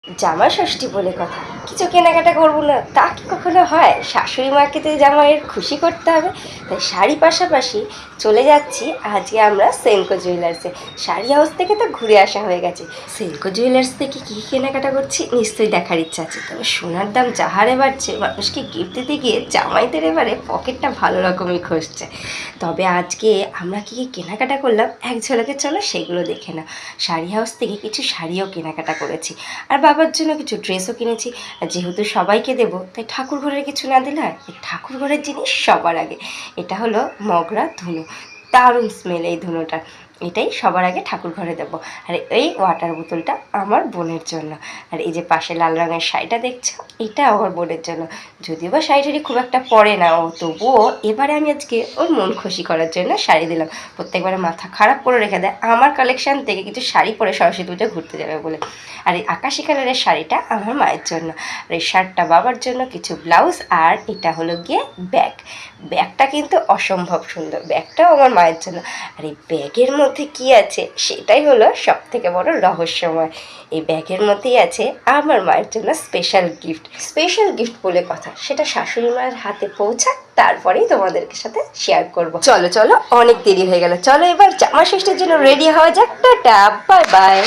জামা ষষ্ঠী বলে কথা, কিছু কেনাকাটা করবো না তা কি কখনো হয়? শাশুড়ি মাকে তো জামাইয়ের খুশি করতে হবে, তাই শাড়ি পাশাপাশি চলে যাচ্ছি আজকে আমরা সেনকো জুয়েলার্সে। শাড়ি হাউস থেকে তো ঘুরে আসা হয়ে গেছে, সেনকো জুয়েলার্স থেকে কী কেনাকাটা করছি নিশ্চয়ই দেখার ইচ্ছা আছে। তবে সোনার দাম যা হারে বাড়ছে, মানুষকে গিফট দিতে গিয়ে জামাইদের এবারে পকেটটা ভালো রকমই খসছে। তবে আজকে আমরা কী কী কেনাকাটা করলাম এক ঝলকে চলো সেগুলো দেখে না। শাড়ি হাউস থেকে কিছু শাড়িও কেনাকাটা করেছি, আর বাবার জন্য কিছু ড্রেসও কিনেছি। যেহেতু সবাইকে দেবো তাই ঠাকুর ঘরের কিছু না দিলে হয়, এই ঠাকুর ঘরের জিনিস সবার আগে। এটা হলো মগরা ধুনো, দারুণ স্মেল এই ধুনোটা, এটাই সবার আগে ঠাকুর ঘরে দেবো। আর এই ওয়াটার বোতলটা আমার বোনের জন্য। আর এই যে পাশে লাল রঙের শাড়িটা দেখছো, এটা আমার বোনের জন্য। যদিও বা শাড়িটারি খুব একটা পরে না ও, তবুও এবারে আমি আজকে ওর মন খুশি করার জন্য শাড়ি দিলাম। প্রত্যেকবারে মাথা খারাপ করে রেখে দেয় আমার কালেকশান থেকে কিছু শাড়ি পরে সরস্বতী পুজো ঘুরতে যাবে বলে। আর এই আকাশি কালারের শাড়িটা আমার মায়ের জন্য, আর এই শার্টটা বাবার জন্য, কিছু ব্লাউজ, আর এটা হলো গিয়ে ব্যাগ। ব্যাগটা কিন্তু অসম্ভব সুন্দর, ব্যাগটাও আমার মায়ের জন্য। আর এই ব্যাগের মধ্যে কি আছে সেটাই হলো সব থেকে বড় রহস্যময়। এই ব্যাগের মধ্যেই আছে আমার মায়ের জন্য স্পেশাল গিফট। স্পেশাল গিফট বলে কথা, সেটা শাশুড়ি মায়ের হাতে পৌঁছাক তারপরেই তোমাদেরকে সাথে শেয়ার করব। চলো চলো, অনেক দেরি হয়ে গেল, চলো এবার জামা ষষ্ঠীর জন্য রেডি হওয়া যাক। Tata, bye bye.